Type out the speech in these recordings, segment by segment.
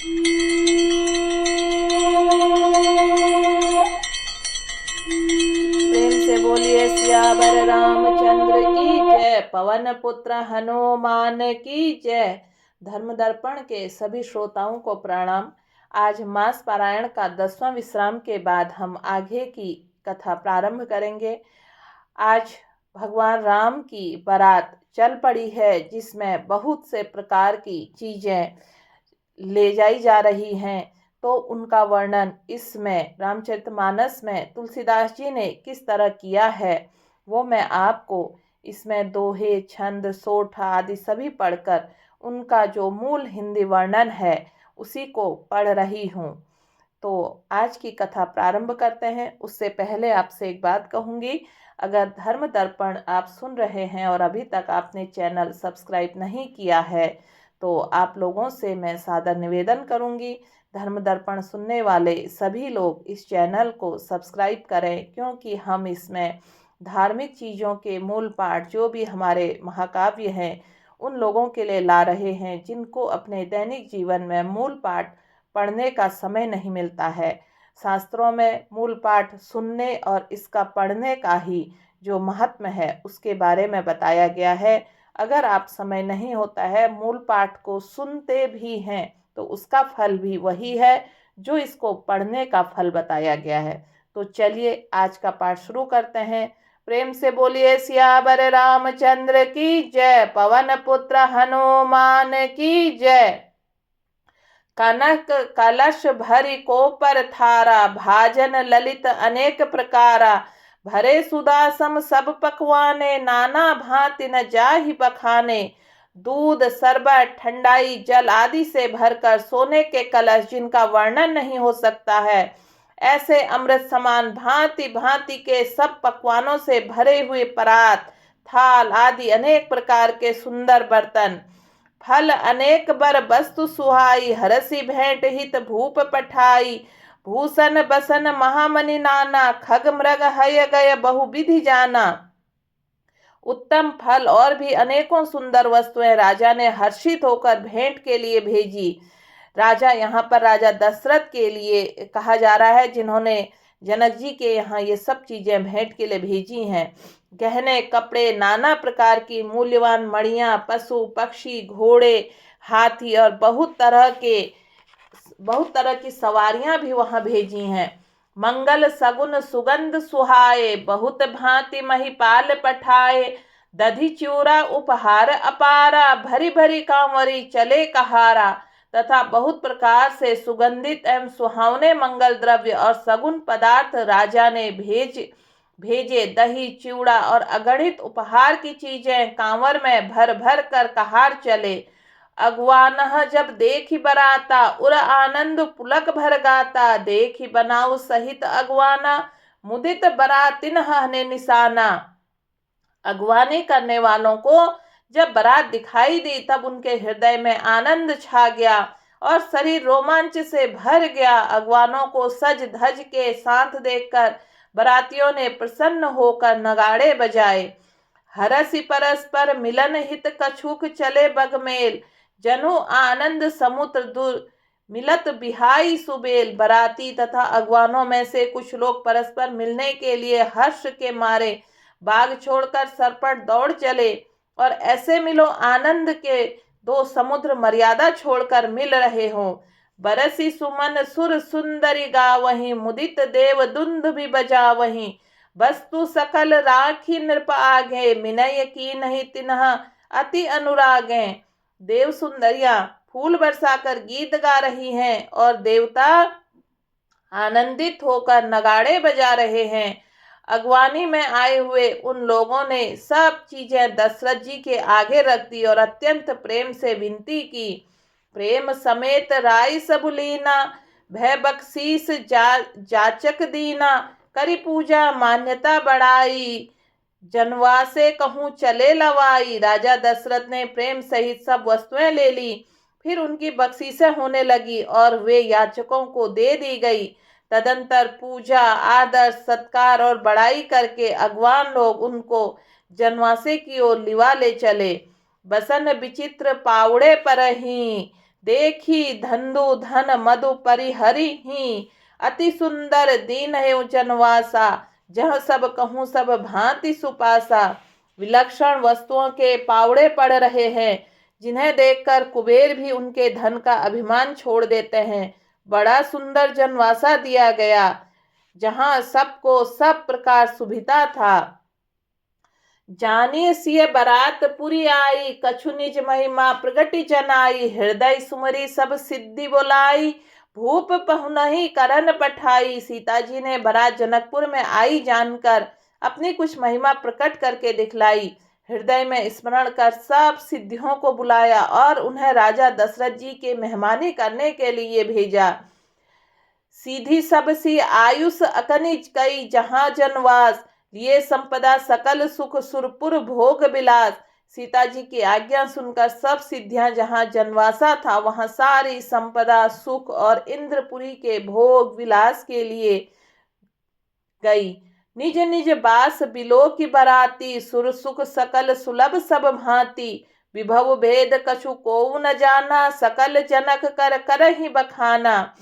प्रेम से बोलिए सियावर रामचंद्र की जय। पवन पुत्र हनुमान की जय। धर्म दर्पण के सभी श्रोताओं को प्रणाम। आज मास पारायण का 10वां विश्राम के बाद हम आगे की कथा प्रारंभ करेंगे। आज भगवान राम की बारात चल पड़ी है, जिसमें बहुत से प्रकार की चीजें ले जाई जा रही हैं। तो उनका वर्णन इसमें रामचरितमानस में तुलसीदास जी ने किस तरह किया है, वो मैं आपको इसमें दोहे, छंद, सोठ आदि सभी पढ़कर उनका जो मूल हिंदी वर्णन है उसी को पढ़ रही हूँ। तो आज की कथा प्रारंभ करते हैं। उससे पहले आपसे एक बात कहूँगी, अगर धर्म दर्पण आप सुन रहे हैं और अभी तक आपने चैनल सब्सक्राइब नहीं किया है तो आप लोगों से मैं सादर निवेदन करूँगी, धर्म दर्पण सुनने वाले सभी लोग इस चैनल को सब्सक्राइब करें, क्योंकि हम इसमें धार्मिक चीज़ों के मूल पाठ जो भी हमारे महाकाव्य हैं उन लोगों के लिए ला रहे हैं जिनको अपने दैनिक जीवन में मूल पाठ पढ़ने का समय नहीं मिलता है। शास्त्रों में मूल पाठ सुनने और इसका पढ़ने का ही जो महत्व है उसके बारे में बताया गया है। अगर आप समय नहीं होता है, मूल पाठ को सुनते भी हैं तो उसका फल भी वही है जो इसको पढ़ने का फल बताया गया है। तो चलिए आज का पाठ शुरू करते हैं। प्रेम से बोलिए सियावर रामचंद्र की जय। पवन पुत्र हनुमान की जय। कनक कलश भरि को पर थारा, भाजन ललित अनेक प्रकारा। भरे सुधा सम सब पकवाने, नाना भांति न जाहि बखाने। दूध शरबत ठंडाई जल आदि से भरकर सोने के कलश जिनका वर्णन नहीं हो सकता है, ऐसे अमृत समान भांति भांति के सब पकवानों से भरे हुए परात, थाल आदि अनेक प्रकार के सुंदर बर्तन। फल अनेक बर वस्तु सुहाई, हरसि भेंट हित भूप पठाई। भूषण बसन महामणि नाना, खग मृग हय गय बहु विधि जाना। उत्तम फल और भी अनेकों सुंदर वस्तुएं राजा ने हर्षित होकर भेंट के लिए भेजी। राजा यहाँ पर राजा दशरथ के लिए कहा जा रहा है, जिन्होंने जनक जी के यहाँ ये सब चीजें भेंट के लिए भेजी हैं। गहने, कपड़े, नाना प्रकार की मूल्यवान मणियां, पशु पक्षी, घोड़े, हाथी और बहुत तरह की सवारियां भी वहां भेजी हैं। मंगल सगुन सुगंध सुहाए, बहुत भांति महिपाल पठाए। दधि चूरा उपहार अपारा, भरी भरी कांवरी चले कहारा। तथा बहुत प्रकार से सुगंधित एवं सुहावने मंगल द्रव्य और सगुन पदार्थ राजा ने भेजे। दही, चिवड़ा और अगणित उपहार की चीजें कांवर में भर भर कर कहार चले। अगवानह जब देखी बराता, उर आनंद पुलक भर गाता। देखी बनाऊ सहित अगवाना, मुदित बरातिन हने निशाना। अगवानी करने वालों को जब बारात दिखाई दी तब उनके हृदय में आनंद छा गया और शरीर रोमांच से भर गया। अगवानों को सज धज के साथ देखकर बारातियों ने प्रसन्न होकर नगाड़े बजाए। हरसि परस्पर मिलन हित कछुक चले बगमेल। जनु आनंद समुद्र दूर मिलत बिहाई सुबेल। बाराती तथा अगवानों में से कुछ लोग परस्पर मिलने के लिए हर्ष के मारे बाग छोड़कर सरपट दौड़ चले, और ऐसे मिलो आनंद के दो समुद्र मर्यादा छोड़कर मिल रहे हों। बरसी सुमन सुर सुंदरी गावहीं, मुदित देव दुंद भी बजावहीं। वस्तु सकल राखी नृप आगे, मिनय की नहीं तिन्ह अति अनुरागे। देव सुंदरियां फूल बरसाकर गीत गा रही हैं और देवता आनंदित होकर नगाड़े बजा रहे हैं। अगवानी में आए हुए उन लोगों ने सब चीजें दशरथ जी के आगे रख दी और अत्यंत प्रेम से विनती की। प्रेम समेत राय सब लीना, भय बख्शीस जाचक दीना। करी पूजा मान्यता बढ़ाई, जनवासे कहूँ चले लवाई। राजा दशरथ ने प्रेम सहित सब वस्तुएं ले ली, फिर उनकी बख्शीशें होने लगी और वे याचकों को दे दी गई। तदंतर पूजा, आदर, सत्कार और बड़ाई करके अगवान लोग उनको जनवासे की ओर लिवा ले चले। बसन विचित्र पावड़े पर ही, देखी धंधु धन मधु परिहरि ही, अति सुंदर दीन है जनवासा, जह सब कहूँ सब भांति सुपासा। विलक्षण वस्तुओं के पावड़े पड़ रहे हैं, जिन्हें देखकर कुबेर भी उनके धन का अभिमान छोड़ देते हैं। बड़ा सुंदर जनवासा दिया गया, जहां सबको सब प्रकार सुविधा था। जानिए सिय बरात पुरी आई, कछु निज महिमा प्रगति जनाई, हृदय सुमरी सब सिद्धि बोलाई, भूप पहुनहि करन पठाई। सीता जी ने बारात जनकपुर में आई जानकर अपनी कुछ महिमा प्रकट करके दिखलाई, हृदय में स्मरण कर सब सिद्धियों को बुलाया और उन्हें राजा दशरथ जी के मेहमानी करने के लिए भेजा। सीधी सब सी आयुष अकनिज कई, जहां जनवास लिए संपदा सकल सुख सुरपुर भोग विलास। सीता जी की आज्ञा सुनकर सब सिद्धियां जहां जनवासा था वहां सारी संपदा सुख और इंद्रपुरी के भोग विलास के लिए गई। निज निज बास बिलो की बराती, सुर सुख सकल सुलभ सब भांति। विभव भेद कछु को न जाना, सकल जनक कर कर ही बखाना।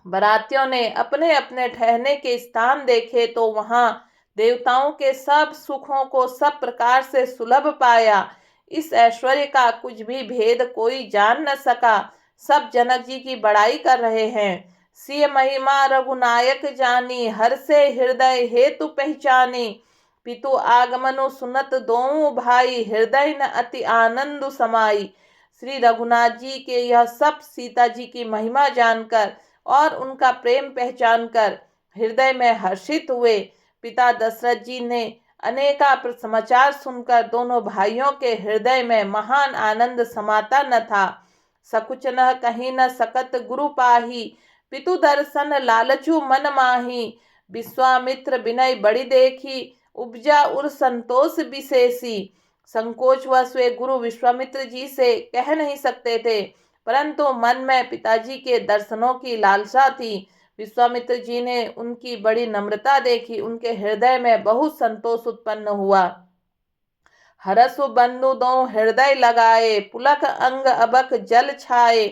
बरातियों ने अपने अपने ठहरने के स्थान देखे तो वहां देवताओं के सब सुखों को सब प्रकार से सुलभ पाया। इस ऐश्वर्य का कुछ भी भेद कोई जान न सका। सब जनक जी की बड़ाई कर रहे हैं। सिय महिमा रघुनायक जानी, हर से हृदय हेतु पहचानी। पितु आगमनु सुनत दोऊ भाई, हृदय न अति आनंद समाई। श्री रघुनाथ जी के यह सब सीता जी की महिमा जानकर और उनका प्रेम पहचान कर हृदय में हर्षित हुए। पिता दशरथ जी ने अनेका समाचार सुनकर दोनों भाइयों के हृदय में महान आनंद समाता न था। सकुच न कहीं न सकत गुरु पाही, पितु दर्शन लालचू मन माही। विश्वामित्र विनय बड़ी देखी, उपजा उर संतोष विशेषी। संकोच वश वे गुरु विश्वामित्र जी से कह नहीं सकते थे, परंतु मन में पिताजी के दर्शनों की लालसा थी। विश्वामित्र जी ने उनकी बड़ी नम्रता देखी, उनके हृदय में बहुत संतोष उत्पन्न हुआ। हरसु बंधु दो हृदय लगाए, पुलक अंग अबक जल छाए।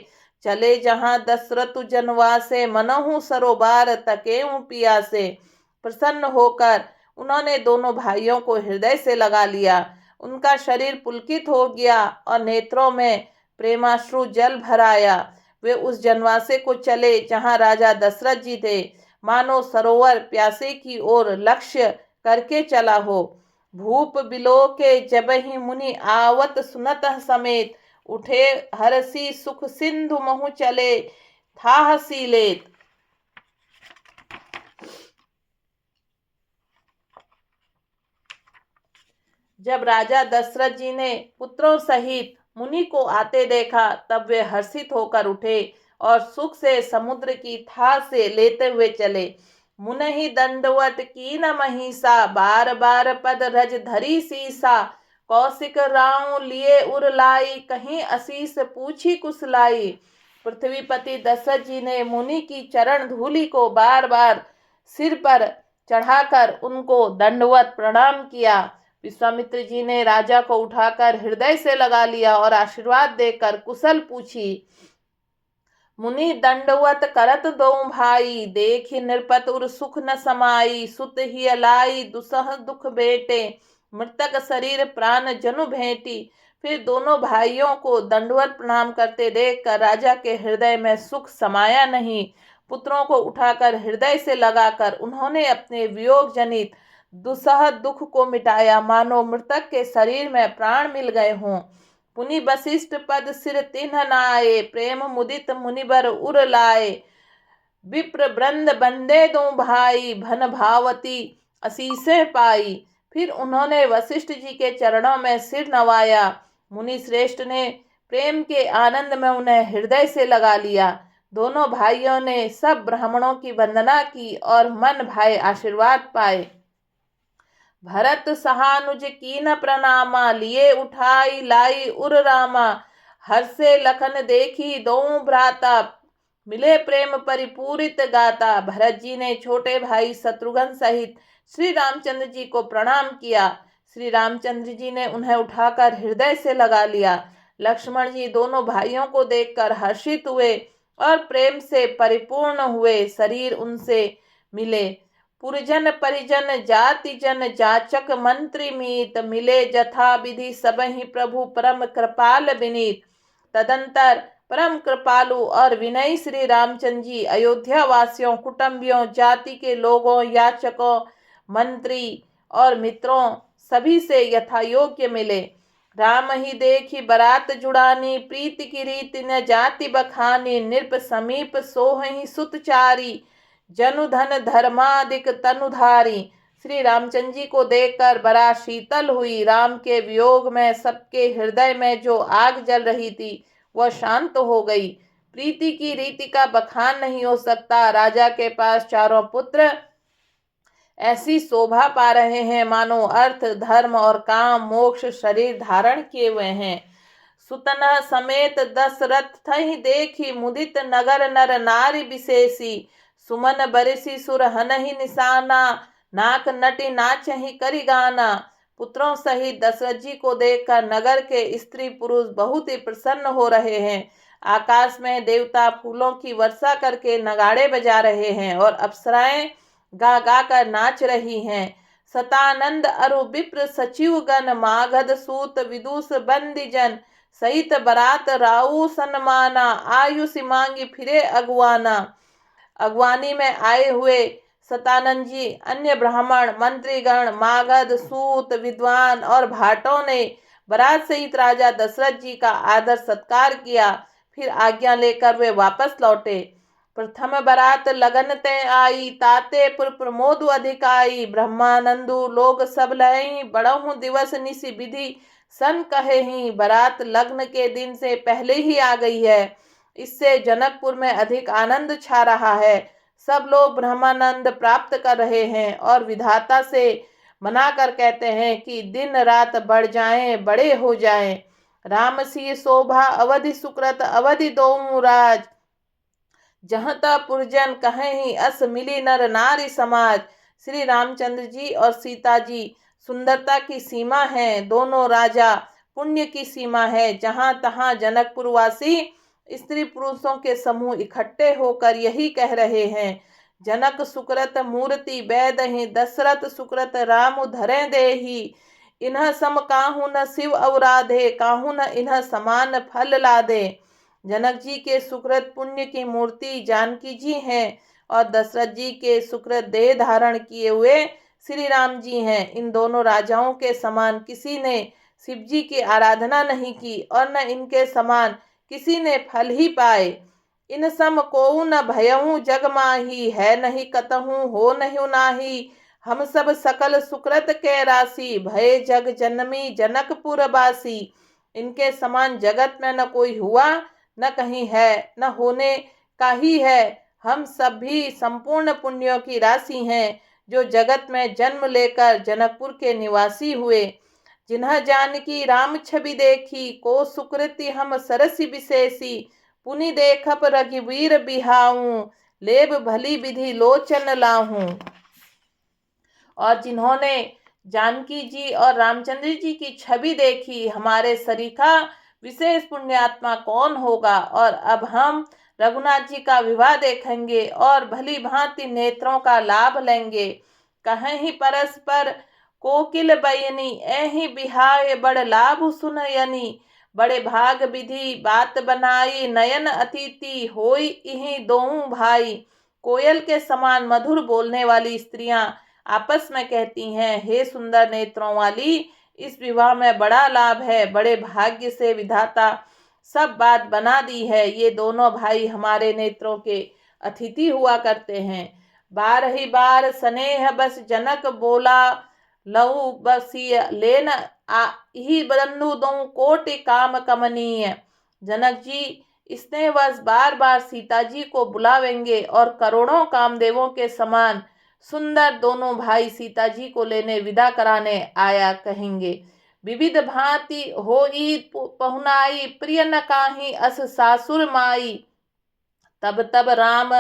चले जहां दशरथ जनवासे, मनहु सरोबार तकेऊ पियासे। प्रसन्न होकर उन्होंने दोनों भाइयों को हृदय से लगा लिया। उनका शरीर पुलकित हो गया और नेत्रों में प्रेमाश्रु जल भराया। वे उस जनवासे को चले जहां राजा दशरथ जी थे, मानो सरोवर प्यासे की ओर लक्ष्य करके चला हो। भूप बिलो के जब ही मुनि आवत सुनत समेत, उठे हरसी सुख सिंधु महु चले था हसी लेत। जब राजा दशरथ जी ने पुत्रों सहित मुनि को आते देखा तब वे हर्षित होकर उठे और सुख से समुद्र की था से लेते हुए चले। मुनहि दंडवत की न महिषा, बार बार पद रज धरी सीसा। कौशिक राव लिए उर लाई, कहीं असीस पूछी कुशलाई। पृथ्वीपति दशरथ जी ने मुनि की चरण धूलि को बार बार सिर पर चढ़ाकर उनको दंडवत प्रणाम किया। विश्वामित्र जी ने राजा को उठाकर हृदय से लगा लिया और आशीर्वाद देकर कुशल पूछी। मुनि दंडवत करत दो भाई, देखि नृपत उर सुख न समाई। सुत ही अलाई दुसह दुख बेटे, मृतक शरीर प्राण जनु भेंटी। फिर दोनों भाइयों को दंडवत प्रणाम करते देखकर राजा के हृदय में सुख समाया नहीं। पुत्रों को उठाकर हृदय से लगाकर उन्होंने अपने वियोग जनित दुसह दुख को मिटाया, मानो मृतक के शरीर में प्राण मिल गए हों। पुनि वशिष्ठ पद सिर तिन्ह नाये, प्रेम मुदित मुनिबर उर लाए। विप्र वृंद बंदे दो भाई, भन भावती असीसे पाई। फिर उन्होंने वशिष्ठ जी के चरणों में सिर नवाया। मुनि श्रेष्ठ ने प्रेम के आनंद में उन्हें हृदय से लगा लिया। दोनों भाइयों ने सब ब्राह्मणों की वंदना की और मन भाए आशीर्वाद पाए। भरत सहानुज कीन प्रणामा, लिए उठाई लाई उर रामा। हर्षे लखन देखी दो भ्राता, मिले प्रेम परिपूरित गाता। भरत जी ने छोटे भाई शत्रुघ्न सहित श्री रामचंद्र जी को प्रणाम किया। श्री रामचंद्र जी ने उन्हें उठाकर हृदय से लगा लिया। लक्ष्मण जी दोनों भाइयों को देखकर हर्षित हुए और प्रेम से परिपूर्ण हुए। शरीर उनसे मिले। पुरजन परिजन जाति जन जाचक मंत्री मीत, मिले जथा विधि सबहि प्रभु परम कृपाल विनीत। तदंतर परम कृपालु और विनयी श्री रामचंद्र जी अयोध्या वासियों, कुटुंबियों, जाति के लोगों, याचकों, मंत्री और मित्रों सभी से यथा योग्य मिले। राम ही देखी बरात जुड़ानी, प्रीति की रीति न जाति बखानी। नृप समीप सोहहि सुतचारी, जनु धन धर्मादिक तनुधारी। श्री रामचंद्र जी को देखकर बड़ा शीतल हुई। राम के वियोग में सबके हृदय में जो आग जल रही थी वह शांत हो गई। प्रीति की रीति का बखान नहीं हो सकता। राजा के पास चारों पुत्र ऐसी शोभा पा रहे हैं मानो अर्थ, धर्म और काम, मोक्ष शरीर धारण किए हुए हैं। सुतना समेत दशरथ थहि देखी, मुदित नगर नर नारी विशेषी। सुमन बरसी सुर हनहि निशाना, नाक नटी नाचहि करि गाना। पुत्रों सहित दशरथ जी को देखकर नगर के स्त्री पुरुष बहुत ही प्रसन्न हो रहे हैं। आकाश में देवता फूलों की वर्षा करके नगाड़े बजा रहे हैं और अप्सराएं गा गा कर नाच रही हैं। सतानंद अरु विप्र सचिव गण, मागध सूत विदुष बंदी जन। सहित बरात राऊ सन्माना, आयुषि मांगी फिरे अगवाना। अगवानी में आए हुए सतानंद जी, अन्य ब्राह्मण, मंत्रीगण, मागध, सूत, विद्वान और भाटों ने बरात सहित राजा दशरथ जी का आदर सत्कार किया। फिर आज्ञा लेकर वे वापस लौटे। प्रथम बरात लगन ते आई, ताते पुर प्रमोद अधिकाई। ब्रह्मानंदु लोग सब लहई, बड़हु दिवस निशि विधि सन कहेहि। बरात लग्न के दिन से पहले ही आ गई है, इससे जनकपुर में अधिक आनंद छा रहा है। सब लोग ब्रह्मानंद प्राप्त कर रहे हैं और विधाता से मनाकर कहते हैं कि दिन रात बढ़ जाएं, बड़े हो जाएं। राम सी शोभा अवधि सुकृत, अवधि दोऊ राज। जहाँ ता पुरजन कहें अस मिली नर नारी समाज। श्री रामचंद्र जी और सीता जी सुंदरता की सीमा है, दोनों राजा पुण्य की सीमा है। जहाँ तहाँ जनकपुरवासी स्त्री पुरुषों के समूह इकट्ठे होकर यही कह रहे हैं, जनक सुकृत मूर्ति बैदहि, दशरथ सुकृत राम धरे देही। इन्ह सम काहू न शिव अवराधे, काहू न इन्ह समान फल लादे। जनक जी के सुकृत पुण्य की मूर्ति जानकी जी हैं और दशरथ जी के सुकृत देह धारण किए हुए श्री राम जी हैं। इन दोनों राजाओं के समान किसी ने शिव जी की आराधना नहीं की और न इनके समान किसी ने फल ही पाए। इन सम कोउ न भयहु जग माही, है नहीं कतहु हो नहीं नाही। हम सब सकल सुकृत के राशि, भय जग जन्मी जनकपुर बासी। इनके समान जगत में न कोई हुआ, न कहीं है, न होने का ही है। हम सब भी संपूर्ण पुण्यों की राशि हैं, जो जगत में जन्म लेकर जनकपुर के निवासी हुए। जिन्ह जानकी राम छवि देखी, को सुकृति हम सरसी विशेषी। पुनि देखप रघुवीर बिहाऊं, लेब भली विधि लोचन लाहूं। और जिन्होंने जानकी जी और रामचंद्र जी की छवि देखी, हमारे सरीखा विशेष पुण्यात्मा कौन होगा। और अब हम रघुनाथ जी का विवाह देखेंगे और भली भांति नेत्रों का लाभ लेंगे। कहें ही परस्पर कोकिल बयनी, ऐहि बिहाय बड़ लाभ सुनयनी। बड़े भाग विधि बात बनाई, नयन अतिथि होई इहि दोऊ भाई। कोयल के समान मधुर बोलने वाली स्त्रियां आपस में कहती हैं, हे सुंदर नेत्रों वाली, इस विवाह में बड़ा लाभ है। बड़े भाग्य से विधाता सब बात बना दी है। ये दोनों भाई हमारे नेत्रों के अतिथि हुआ करते हैं। बार ही बार स्नेह बस जनक बोला, लहू बसिय लेन ही बंधु दो कोटि काम कमनीय। जनक जी स्नेहवश बार बार सीता जी को बुलावेंगे और करोड़ों कामदेवों के समान सुंदर दोनों भाई सीता जी को लेने विदा कराने आया कहेंगे। विविध भांति होई पहुनाई, प्रिय न काहि अस सासुर माई। तब तब राम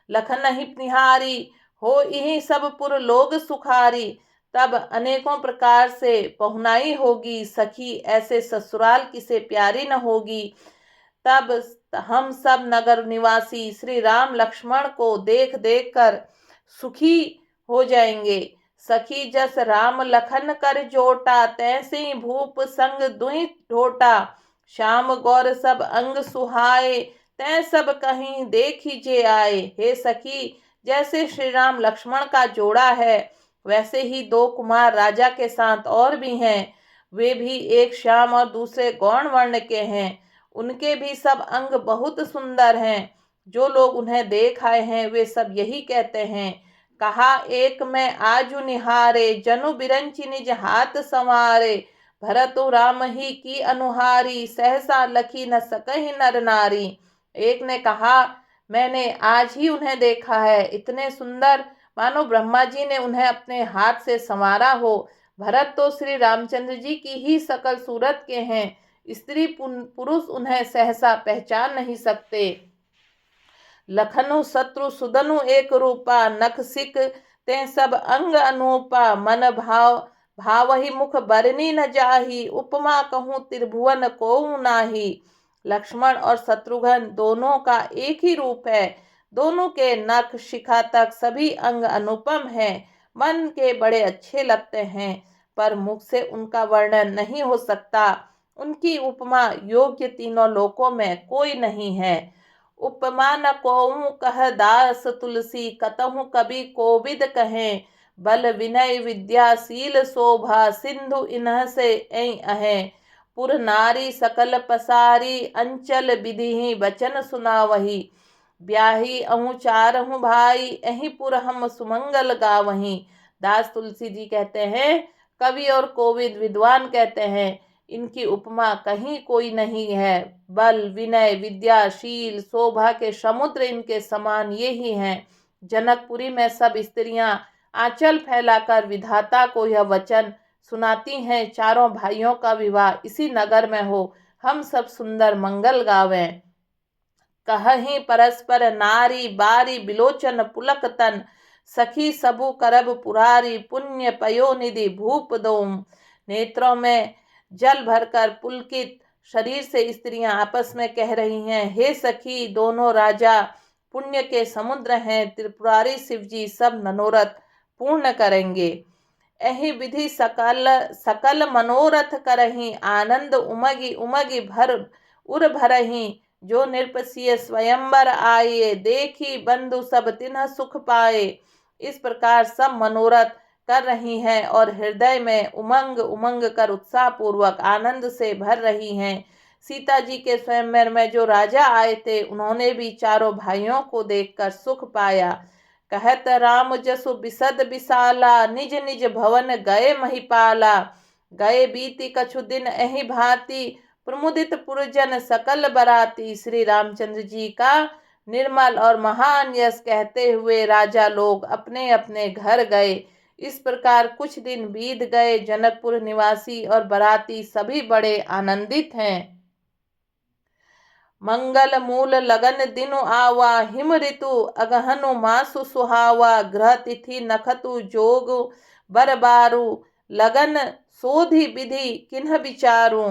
लखन ही निहारी, हो इहि सब पुर लोग सुखारी। तब अनेकों प्रकार से पहुनाई होगी। सखी ऐसे ससुराल किसे प्यारी न होगी। तब हम सब नगर निवासी श्री राम लक्ष्मण को देख देख कर सुखी हो जाएंगे। सखी जस राम लखन कर जोटा, तैसी भूप संग दुई ढोटा। श्याम गौर सब अंग सुहाए, तै सब कहीं देखिजे आए। हे सखी, जैसे श्री राम लक्ष्मण का जोड़ा है, वैसे ही दो कुमार राजा के साथ और भी हैं। वे भी एक श्याम और दूसरे गौण वर्ण के हैं। उनके भी सब अंग बहुत सुंदर हैं। जो लोग उन्हें देख आए हैं वे सब यही कहते हैं। कहा एक मैं आजु निहारे, जनु बिरंचि निज हाथ संवारे। भरतु राम ही की अनुहारी, सहसा लखी न सकहि नर नारी। एक ने कहा मैंने आज ही उन्हें देखा है, इतने सुंदर मानो ब्रह्मा जी ने उन्हें अपने हाथ से संवारा हो। भरत तो श्री रामचंद्र जी की ही सकल सूरत के हैं, स्त्री पुरुष उन्हें सहसा पहचान नहीं सकते। लखनु शत्रु सुदनु एक रूपा, नख सिक ते सब अंग अनूपा। मन भाव भावहि मुख बरनी न जाही, उपमा कहूँ त्रिभुवन कोउ नाही। लक्ष्मण और शत्रुघ्न दोनों का एक ही रूप है। दोनों के नख शिखा तक सभी अंग अनुपम हैं, मन के बड़े अच्छे लगते हैं, पर मुख से उनका वर्णन नहीं हो सकता। उनकी उपमा योग्य तीनों लोकों में कोई नहीं है। उपमा न कोऊ कह दास तुलसी, कतहु कवि कोविद कहें। बल विनय विद्याशील शोभा, सिंधु इन्ह से ऐ अहे। पुर नारी सकल पसारी, अंचल विधि बचन सुनावही। ब्याही अहु चारहु भाई, एहि पुर हम सुमंगल गावही। दास तुलसी जी कहते हैं, कवि और कोविद विद्वान कहते हैं, इनकी उपमा कहीं कोई नहीं है। बल विनय विद्याशील शोभा के समुद्र इनके समान ये ही हैं। जनकपुरी में सब स्त्रियां आंचल फैलाकर विधाता को यह वचन सुनाती हैं, चारों भाइयों का विवाह इसी नगर में हो, हम सब सुंदर मंगल गावें। कहहीं परस्पर नारी बारी, बिलोचन पुलक तन। सखी सबु करब पुरारी, पुण्य पयोनिधि भूप दोम। नेत्रों में जल भरकर पुलकित शरीर से स्त्रियां आपस में कह रही हैं, हे सखी, दोनों राजा पुण्य के समुद्र हैं। त्रिपुरारी शिवजी सब मनोरथ पूर्ण करेंगे। एहि विधि सकल सकल मनोरथ करही, आनंद उमगी उमगी भर उर भरही। जो नृपसिय स्वयंवर आए, देखी बंधु सब तिन्ह सुख पाए। इस प्रकार सब मनोरथ कर रही हैं और हृदय में उमंग उमंग कर उत्साह पूर्वक आनंद से भर रही हैं। सीता जी के स्वयंवर में जो राजा आए थे, उन्होंने भी चारों भाइयों को देखकर सुख पाया। कहत राम जसु बिसद बिसाला, निज निज भवन गए महिपाला। गए बीती कछु दिन एहि भांति, प्रमुदित पुरजन सकल बराती। श्री रामचंद्र जी का निर्मल और महान यश कहते हुए राजा लोग अपने अपने घर गए। इस प्रकार कुछ दिन बीत गए। जनकपुर निवासी और बराती सभी बड़े आनंदित हैं। मंगल मूल लगन दिनु आवा, हिम ऋतु अगहनु मासु सुहावा। ग्रह तिथि नखतु जोग बरबारू, लगन सोधि विधि किन्ह विचारू।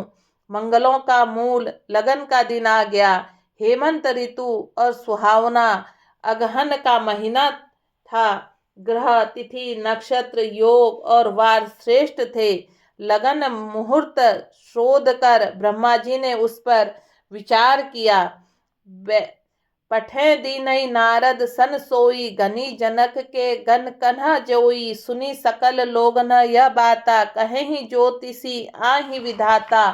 मंगलों का मूल लगन का दिन आ गया। हेमंत ऋतु और सुहावना अगहन का महीना था। ग्रह तिथि नक्षत्र योग और वार श्रेष्ठ थे। लगन मुहूर्त शोध कर ब्रह्मा जी ने उस पर विचार किया। पठे दीनई नारद सन सोई, गनी जनक के गन कन्हा जोई। सुनी सकल लोगन यह बाता, कहे ही ज्योतिषी आहि विधाता।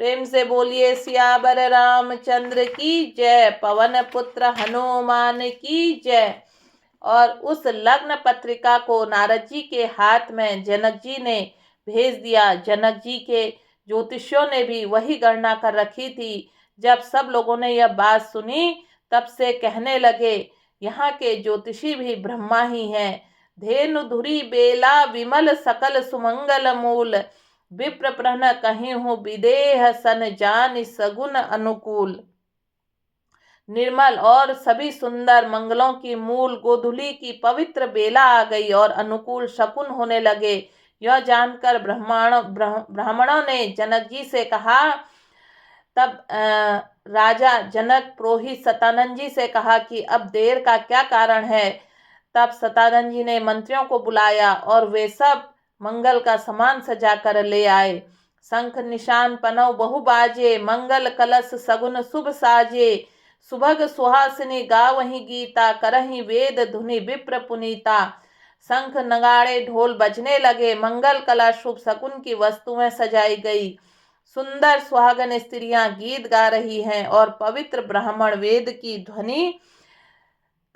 प्रेम से बोलिए सियावर रामचंद्र की जय, पवन पुत्र हनुमान की जय। और उस लग्न पत्रिका को नारद जी के हाथ में जनक जी ने भेज दिया। जनक जी के ज्योतिषियों ने भी वही गणना कर रखी थी। जब सब लोगों ने यह बात सुनी, तब से कहने लगे, यहाँ के ज्योतिषी भी ब्रह्मा ही हैं। धेनु धुरी बेला विमल सकल सुमंगल मूल, विप्र प्रहन कहीं हूँ विदेह सन जान सगुन अनुकूल। निर्मल और सभी सुंदर मंगलों की मूल गोधुली की पवित्र बेला आ गई और अनुकूल शकुन होने लगे। यह जानकर ब्राह्मणों ने जनक जी से कहा। तब राजा जनक पुरोहित सतानंद जी से कहा कि अब देर का क्या कारण है। तब सतानंद जी ने मंत्रियों को बुलाया और वे सब मंगल का सामान सजा कर ले आए। शंख निशान पनौ बहु बाजे, मंगल कलश सगुन शुभ साजे। सुभग सुहासिनी गावहीं गीता, करहीं वेद धुनि विप्र पुनीता। शंख नगाड़े ढोल बजने लगे, मंगल कलश शुभ शकुन की वस्तुएं सजाई गई। सुंदर सुहागन स्त्रियां गीत गा रही हैं और पवित्र ब्राह्मण वेद की ध्वनि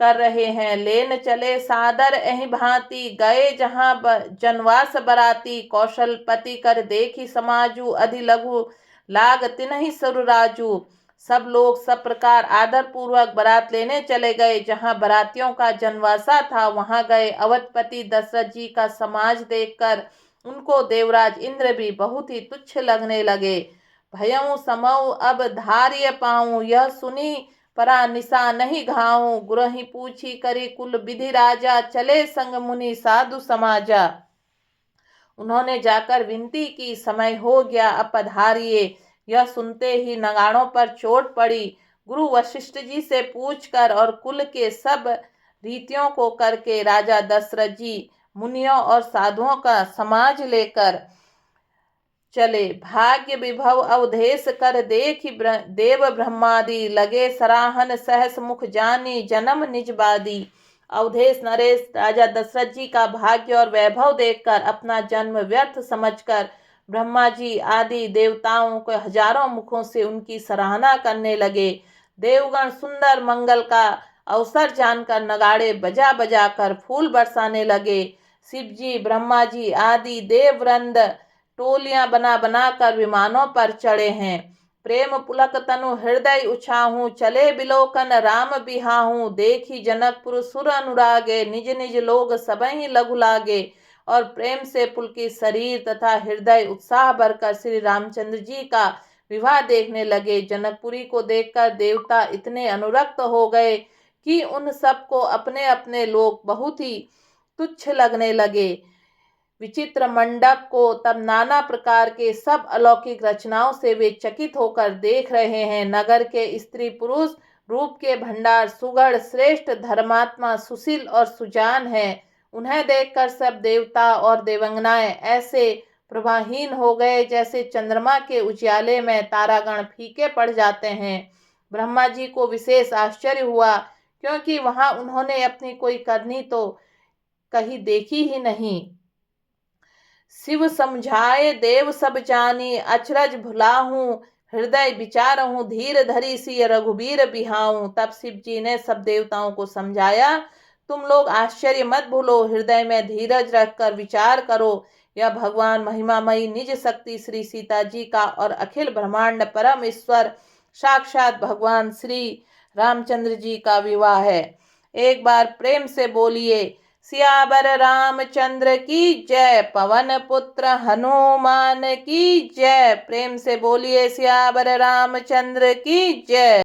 कर रहे हैं। लेन चले सादर एहि भांति, गए जहां जनवास बराती। कौशलपति कर देखी समाजू, अधि लघु लाग तिन्हि सुरराजू। सब लोग सब प्रकार आदर पूर्वक बारात लेने चले गए। जहां बरातियों का जनवासा था वहां गए। अवधपति दशरथ जी का समाज देखकर उनको देवराज इंद्र भी बहुत ही तुच्छ लगने लगे। भयऊ समऊ अब धार्य पाऊं, यह सुनी परा निशा नहीं घाऊं। गुरहि पूछी करी कुल विधि राजा, चले संग मुनि साधु समाजा। उन्होंने जाकर विनती की, समय हो गया अब पधारिए। यह सुनते ही नगाड़ों पर चोट पड़ी। गुरु वशिष्ठ जी से पूछकर और कुल के सब रीतियों को करके राजा दशरथ जी मुनियों और साधुओं का समाज लेकर चले। भाग्य विभव अवधेश कर देखी, देव ब्रह्मादि लगे सराहन। सहस मुख जानी जन्म निजबादी। अवधेश नरेश राजा दशरथ जी का भाग्य और वैभव देखकर अपना जन्म व्यर्थ समझकर ब्रह्मा जी आदि देवताओं के हजारों मुखों से उनकी सराहना करने लगे। देवगण सुंदर मंगल का अवसर जानकर नगाड़े बजा बजा कर फूल बरसाने लगे। शिव जी ब्रह्मा जी आदि देववृंद टोलियां बना बना कर विमानों पर चढ़े हैं। प्रेम पुलक तनु हृदय उछाहूं, चले बिलोकन राम बिहाहूं। देखी जनकपुर सुर अनुरागे, निज निज लोग सबहि लघु लागे। और प्रेम से पुलकित शरीर तथा हृदय उत्साह भरकर श्री रामचंद्र जी का विवाह देखने लगे। जनकपुरी को देखकर देवता इतने अनुरक्त हो गए कि उन सबको अपने अपने लोग बहुत ही तुच्छ लगने लगे। विचित्र मंडप को तब नाना प्रकार के सब अलौकिक रचनाओं से वे चकित होकर देख रहे हैं। नगर के स्त्री पुरुष रूप के भंडार सुगढ़ श्रेष्ठ धर्मात्मा सुशील और सुजान हैं। उन्हें देखकर सब देवता और देवंगनाएं ऐसे प्रभाहीन हो गए जैसे चंद्रमा के उजियाले में तारागण फीके पड़ जाते हैं। ब्रह्मा जी को विशेष आश्चर्य हुआ, क्योंकि वहां उन्होंने अपनी कोई करनी तो कहीं देखी ही नहीं। शिव समझाए देव सब जानी, अचरज भुलाहूं हृदय विचारहूं। धीर धरी सिय रघुबीर बिहाऊं। तब शिव जी ने सब देवताओं को समझाया, तुम लोग आश्चर्य मत भूलो, हृदय में धीरज रखकर विचार करो। यह भगवान महिमामयी निज शक्ति श्री सीता जी का और अखिल ब्रह्मांड परम ईश्वर साक्षात भगवान श्री रामचंद्र जी का विवाह है। एक बार प्रेम से बोलिए, सियावर रामचंद्र की जय, पवन पुत्र हनुमान की जय। प्रेम से बोलिए, सियावर रामचंद्र की जय।